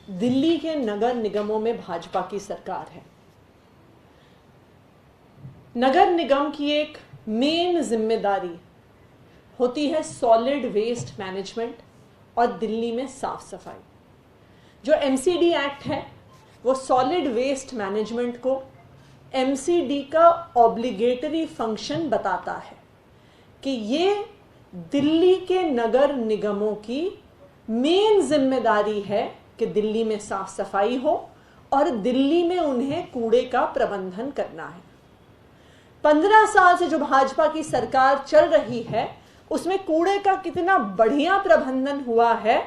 दिल्ली के नगर निगमों में भाजपा की सरकार है। नगर निगम की एक मेन जिम्मेदारी होती है सॉलिड वेस्ट मैनेजमेंट और दिल्ली में साफ सफाई। जो एमसीडी एक्ट है वो सॉलिड वेस्ट मैनेजमेंट को एमसीडी का ऑब्लिगेटरी फंक्शन बताता है कि ये दिल्ली के नगर निगमों की मेन जिम्मेदारी है कि दिल्ली में साफ सफाई हो और दिल्ली में उन्हें कूड़े का प्रबंधन करना है। 15 साल से जो भाजपा की सरकार चल रही है उसमें कूड़े का कितना बढ़िया प्रबंधन हुआ है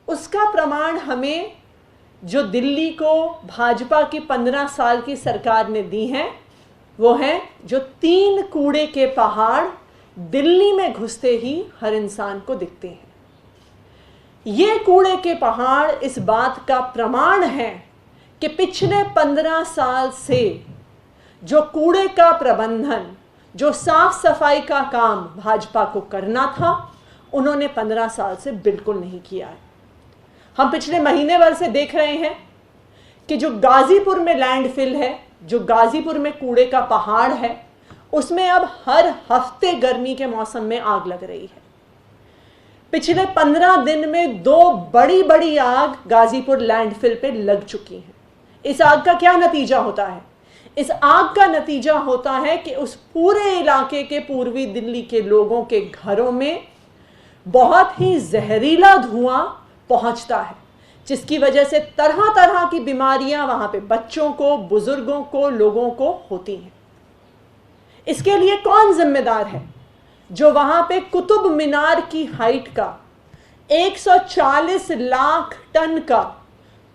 उसका प्रमाण हमें जो दिल्ली को भाजपा की 15 साल की सरकार ने दी है वो है जो 3 कूड़े के पहाड़ दिल्ली में घुसते ही हर इंसान को दिखते हैं। ये कूड़े के पहाड़ इस बात का प्रमाण है कि पिछले 15 साल से जो कूड़े का प्रबंधन, जो साफ सफाई का काम भाजपा को करना था उन्होंने 15 साल से बिल्कुल नहीं किया है। हम पिछले महीने भर से देख रहे हैं कि जो गाजीपुर में लैंडफिल है, जो गाजीपुर में कूड़े का पहाड़ है, उसमें अब हर हफ्ते गर्मी के मौसम में आग लग रही है। पिछले 15 दिन में 2 बड़ी बड़ी आग गाजीपुर लैंडफिल पे लग चुकी हैं। इस आग का क्या नतीजा होता है? इस आग का नतीजा होता है कि उस पूरे इलाके के पूर्वी दिल्ली के लोगों के घरों में बहुत ही जहरीला धुआं पहुंचता है, जिसकी वजह से तरह तरह की बीमारियां वहां पे बच्चों को, बुजुर्गों को, लोगों को होती हैं। इसके लिए कौन जिम्मेदार है? जो वहां पे कुतुब मीनार की हाइट का 140 लाख टन का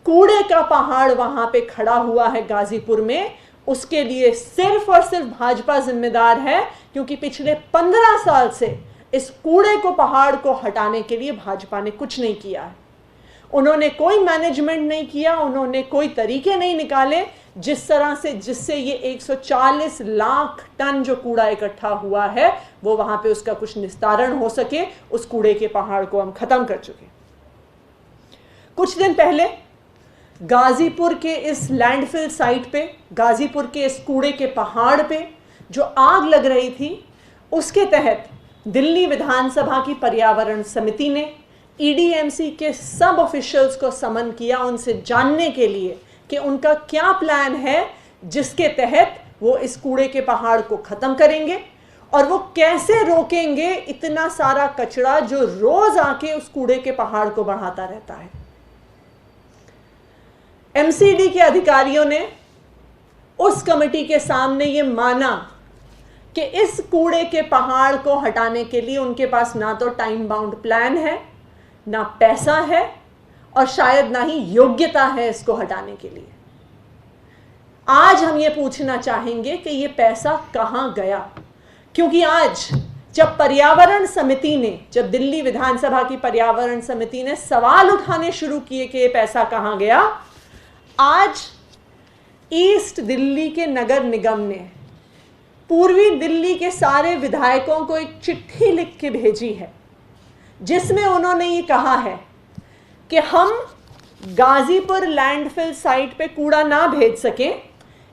कूड़े का पहाड़ वहां पे खड़ा हुआ है गाजीपुर में, उसके लिए सिर्फ और सिर्फ भाजपा जिम्मेदार है, क्योंकि पिछले 15 साल से इस कूड़े को पहाड़ को हटाने के लिए भाजपा ने कुछ नहीं किया है। उन्होंने कोई मैनेजमेंट नहीं किया, उन्होंने कोई तरीके नहीं निकाले जिस तरह से जिससे ये 140 लाख टन जो कूड़ा इकट्ठा हुआ है वो वहां पे उसका कुछ निस्तारण हो सके। उस कूड़े के पहाड़ को हम खत्म कर चुके। कुछ दिन पहले गाजीपुर के इस लैंडफिल साइट पे, गाजीपुर के इस कूड़े के पहाड़ पे जो आग लग रही थी, उसके तहत दिल्ली विधानसभा की पर्यावरण समिति ने ईडीएमसी के सब ऑफिशियल्स को समन किया उनसे जानने के लिए कि उनका क्या प्लान है जिसके तहत वो इस कूड़े के पहाड़ को खत्म करेंगे और वो कैसे रोकेंगे इतना सारा कचरा जो रोज आके उस कूड़े के पहाड़ को बढ़ाता रहता है। एमसीडी के अधिकारियों ने उस कमेटी के सामने ये माना कि इस कूड़े के पहाड़ को हटाने के लिए उनके पास ना तो टाइम बाउंड प्लान है, ना पैसा है और शायद ना ही योग्यता है इसको हटाने के लिए। आज हम ये पूछना चाहेंगे कि ये पैसा कहां गया, क्योंकि आज जब पर्यावरण समिति ने, जब दिल्ली विधानसभा की पर्यावरण समिति ने सवाल उठाने शुरू किए कि ये पैसा कहां गया, आज ईस्ट दिल्ली के नगर निगम ने पूर्वी दिल्ली के सारे विधायकों को एक चिट्ठी लिख के भेजी है जिसमें उन्होंने ये कहा है कि हम गाजीपुर लैंडफिल साइट पे कूड़ा ना भेज सकें,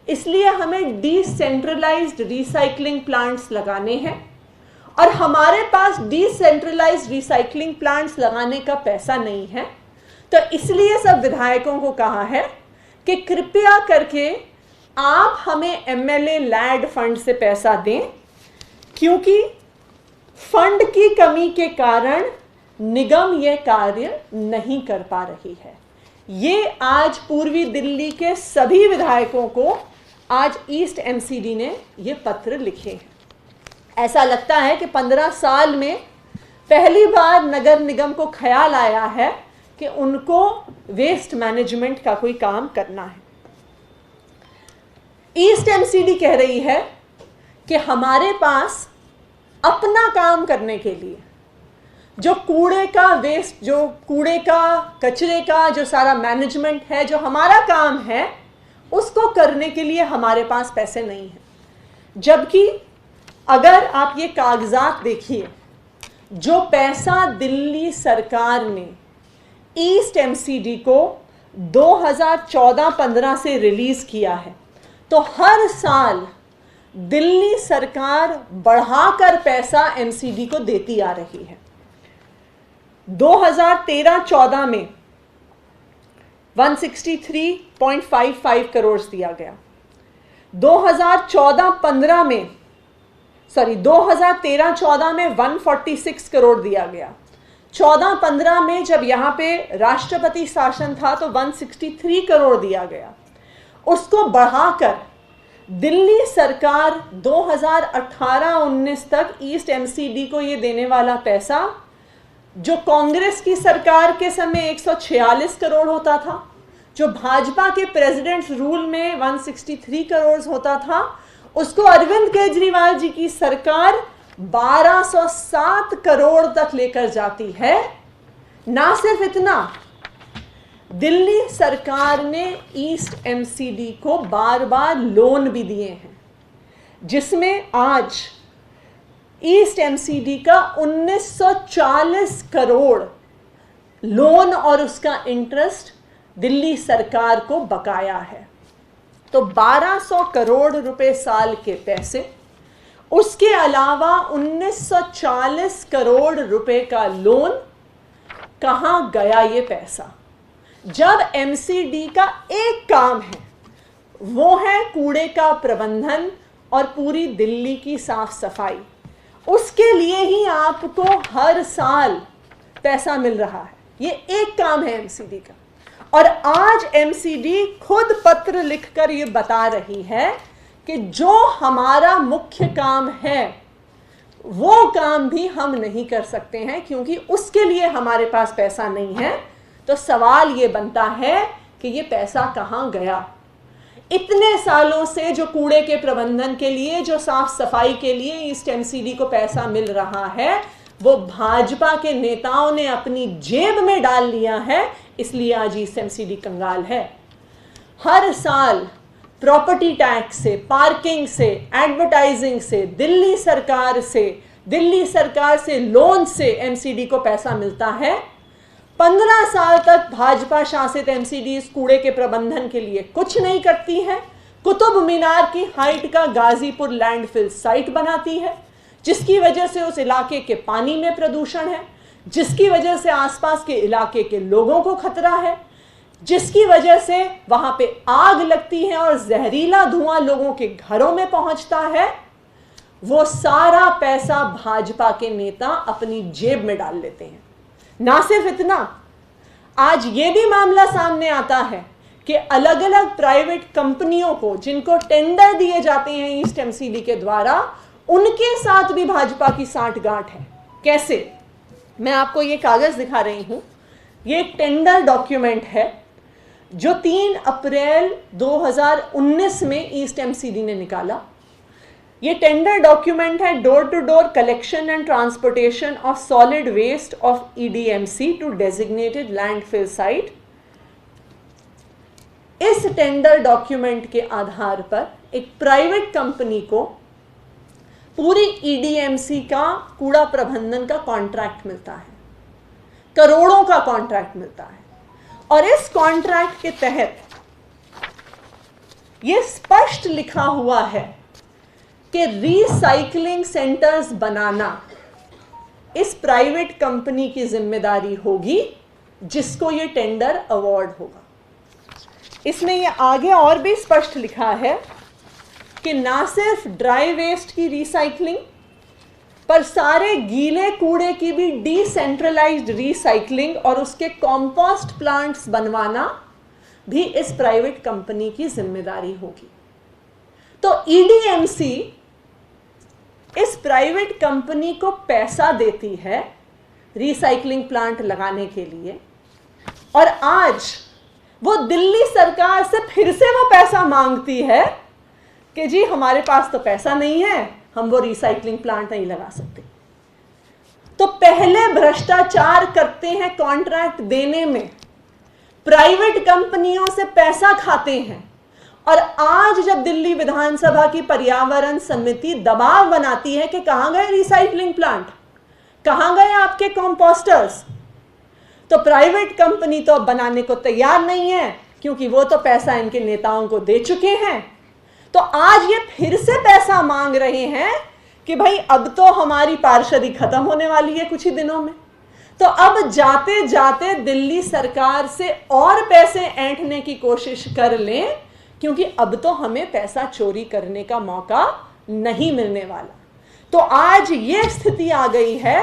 इसलिए हमें डिसेंट्रलाइज्ड रिसाइकलिंग प्लांट्स लगाने हैं और हमारे पास डिसेंट्रलाइज्ड रिसाइकलिंग प्लांट्स लगाने का पैसा नहीं है। तो इसलिए सब विधायकों को कहा है कि कृपया करके आप हमें एमएलए लैड फंड से पैसा दें, क्योंकि फंड की कमी के कारण निगम यह कार्य नहीं कर पा रही है। ये आज पूर्वी दिल्ली के सभी विधायकों को आज ईस्ट एमसीडी ने ये पत्र लिखे हैं। ऐसा लगता है कि 15 साल में पहली बार नगर निगम को ख्याल आया है कि उनको वेस्ट मैनेजमेंट का कोई काम करना है। ईस्ट एमसीडी कह रही है कि हमारे पास अपना काम करने के लिए जो कूड़े का वेस्ट, जो कूड़े का, कचरे का जो सारा मैनेजमेंट है, जो हमारा काम है, उसको करने के लिए हमारे पास पैसे नहीं हैं। जबकि अगर आप ये कागजात देखिए, जो पैसा दिल्ली सरकार ने ईस्ट एमसीडी को 2014-15 से रिलीज किया है, तो हर साल दिल्ली सरकार बढ़ाकर पैसा एमसीडी को देती आ रही है। 2013-14 में 163.55 करोड़ दिया गया। 2013-14 में 146 करोड़ दिया गया। 14-15 में जब यहाँ पे राष्ट्रपति शासन था तो 163 करोड़ दिया गया। उसको बढ़ाकर दिल्ली सरकार 2018-19 तक ईस्ट एमसीडी को ये देने वाला पैसा, जो कांग्रेस की सरकार के समय 146 करोड़ होता था, जो भाजपा के प्रेसिडेंट रूल में 163 करोड़ होता था, उसको अरविंद केजरीवाल जी की सरकार 1207 करोड़ तक लेकर जाती है। ना सिर्फ इतना, दिल्ली सरकार ने ईस्ट एमसीडी को बार बार लोन भी दिए हैं, जिसमें आज ईस्ट एमसीडी का 1940 करोड़ लोन और उसका इंटरेस्ट दिल्ली सरकार को बकाया है। तो 1200 करोड़ रुपए साल के पैसे, उसके अलावा 1940 करोड़ रुपए का लोन, कहां गया ये पैसा? जब एमसीडी का एक काम है, वो है कूड़े का प्रबंधन और पूरी दिल्ली की साफ सफाई, उसके लिए ही आपको हर साल पैसा मिल रहा है। ये एक काम है एमसीडी का। और आज एमसीडी खुद पत्र लिखकर ये बता रही है कि जो हमारा मुख्य काम है वो काम भी हम नहीं कर सकते हैं, क्योंकि उसके लिए हमारे पास पैसा नहीं है। तो सवाल ये बनता है कि ये पैसा कहां गया? इतने सालों से जो कूड़े के प्रबंधन के लिए, जो साफ सफाई के लिए ईस्ट एमसीडी को पैसा मिल रहा है, वो भाजपा के नेताओं ने अपनी जेब में डाल लिया है, इसलिए आज ईस्ट एमसीडी कंगाल है। हर साल प्रॉपर्टी टैक्स से, पार्किंग से, एडवर्टाइजिंग से, दिल्ली सरकार से लोन से एमसीडी को पैसा मिलता है। 15 साल तक भाजपा शासित एमसीडी इस कूड़े के प्रबंधन के लिए कुछ नहीं करती है। कुतुब मीनार की हाइट का गाजीपुर लैंडफिल साइट बनाती है, जिसकी वजह से उस इलाके के पानी में प्रदूषण है, जिसकी वजह से आसपास के इलाके के लोगों को खतरा है, जिसकी वजह से वहां पे आग लगती है और जहरीला धुआं लोगों के घरों में पहुंचता है। वो सारा पैसा भाजपा के नेता अपनी जेब में डाल लेते हैं। ना सिर्फ इतना, आज ये भी मामला सामने आता है कि अलग अलग प्राइवेट कंपनियों को, जिनको टेंडर दिए जाते हैं ईस्ट एमसीडी के द्वारा, उनके साथ भी भाजपा की सांठगांठ है। कैसे? मैं आपको ये कागज दिखा रही हूं। ये एक टेंडर डॉक्यूमेंट है जो 3 अप्रैल 2019 में ईस्ट एमसीडी ने निकाला। ये टेंडर डॉक्यूमेंट है door to door collection and transportation of solid waste of EDMC to designated landfill site. इस टेंडर डॉक्यूमेंट के आधार पर एक प्राइवेट कंपनी को पूरी ईडीएमसी का कूड़ा प्रबंधन का कॉन्ट्रैक्ट मिलता है, करोड़ों का कॉन्ट्रैक्ट मिलता है। और इस कॉन्ट्रैक्ट के तहत यह स्पष्ट लिखा हुआ है कि रिसाइकलिंग सेंटर्स बनाना इस प्राइवेट कंपनी की जिम्मेदारी होगी, जिसको यह टेंडर अवार्ड होगा। इसमें यह आगे और भी स्पष्ट लिखा है कि ना सिर्फ ड्राई वेस्ट की रिसाइकलिंग, पर सारे गीले कूड़े की भी डिसेंट्रलाइज्ड रिसाइकलिंग और उसके कंपोस्ट प्लांट्स बनवाना भी इस प्राइवेट कंपनी की जिम्मेदारी होगी। तो ईडीएमसी इस प्राइवेट कंपनी को पैसा देती है रिसाइकलिंग प्लांट लगाने के लिए, और आज वो दिल्ली सरकार से फिर से वो पैसा मांगती है कि जी हमारे पास तो पैसा नहीं है, हम वो रिसाइकलिंग प्लांट नहीं लगा सकते। तो पहले भ्रष्टाचार करते हैं कॉन्ट्रैक्ट देने में, प्राइवेट कंपनियों से पैसा खाते हैं, और आज जब दिल्ली विधानसभा की पर्यावरण समिति दबाव बनाती है कि कहां गए रिसाइकलिंग प्लांट, कहां गए आपके कंपोस्टर्स, तो प्राइवेट कंपनी तो अब बनाने को तैयार नहीं है, क्योंकि वो तो पैसा इनके नेताओं को दे चुके हैं। तो आज ये फिर से पैसा मांग रहे हैं कि भाई अब तो हमारी पार्षदी खत्म होने वाली है कुछ ही दिनों में, तो अब जाते जाते दिल्ली सरकार से और पैसे ऐंठने की कोशिश कर लें, क्योंकि अब तो हमें पैसा चोरी करने का मौका नहीं मिलने वाला। तो आज ये स्थिति आ गई है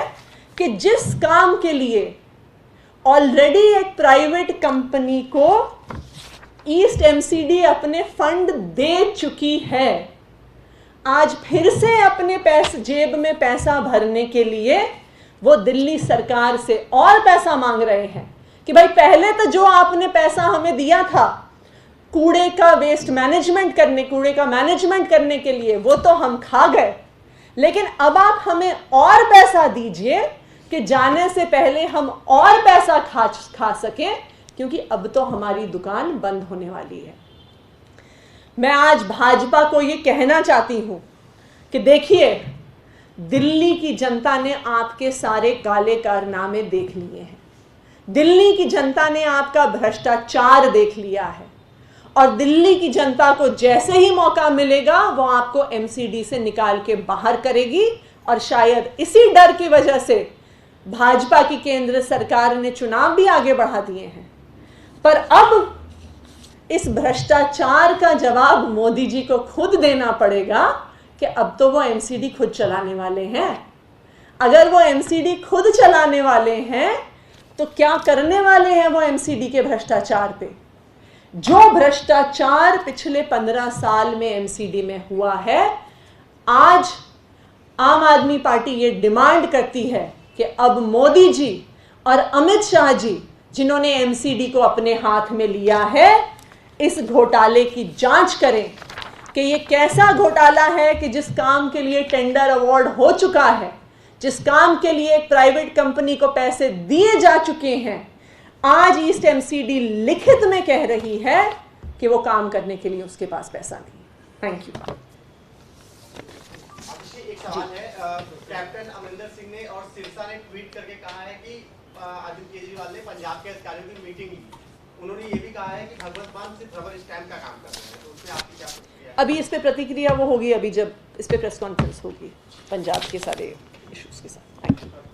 कि जिस काम के लिए ऑलरेडी एक प्राइवेट कंपनी को ईस्ट एमसीडी अपने फंड दे चुकी है, आज फिर से अपने जेब में पैसा भरने के लिए वो दिल्ली सरकार से और पैसा मांग रहे हैं कि भाई पहले तो जो आपने पैसा हमें दिया था कूड़े का मैनेजमेंट करने के लिए, वो तो हम खा गए, लेकिन अब आप हमें और पैसा दीजिए कि जाने से पहले हम और पैसा खा सकें, क्योंकि अब तो हमारी दुकान बंद होने वाली है। मैं आज भाजपा को ये कहना चाहती हूं कि देखिए, दिल्ली की जनता ने आपके सारे काले कारनामे देख लिए हैं, दिल्ली की जनता ने आपका भ्रष्टाचार देख लिया है, और दिल्ली की जनता को जैसे ही मौका मिलेगा वो आपको एमसीडी से निकाल के बाहर करेगी। और शायद इसी डर की वजह से भाजपा की केंद्र सरकार ने चुनाव भी आगे बढ़ा दिए हैं। पर अब इस भ्रष्टाचार का जवाब मोदी जी को खुद देना पड़ेगा कि अब तो वो एमसीडी खुद चलाने वाले हैं। अगर वो एमसीडी खुद चलाने वाले हैं तो क्या करने वाले हैं वो एमसीडी के भ्रष्टाचार पे? जो भ्रष्टाचार पिछले 15 साल में एमसीडी में हुआ है, आज आम आदमी पार्टी ये डिमांड करती है कि अब मोदी जी और अमित शाह जी, जिन्होंने एमसीडी को अपने हाथ में लिया है, इस घोटाले की जांच करें कि ये कैसा घोटाला है कि जिस काम के लिए टेंडर अवार्ड हो चुका है, जिस काम के लिए एक प्राइवेट कंपनी को पैसे दिए जा चुके हैं, आज ईस्ट एमसीडी लिखित में कह रही है कि वो काम करने के लिए उसके पास पैसा नहीं। Thank you. एक सवाल है, कैप्टन अमरिंदर सिंह ने और सिरसा ने ट्वीट करके कहा है कि अरविंद केजरीवाल ने पंजाब के अधिकारियों की मीटिंग ली। उन्होंने ये भी कहा है कि भगवंत मान सिर्फ रबर स्टैंप का काम कर रहे हैं, तो उसमें आपकी क्या प्रतिक्रिया है? अभी इस पे प्रतिक्रिया वो होगी अभी जब इस पे प्रेस कॉन्फ्रेंस होगी पंजाब के सारे इश्यूज के साथ। Thank you.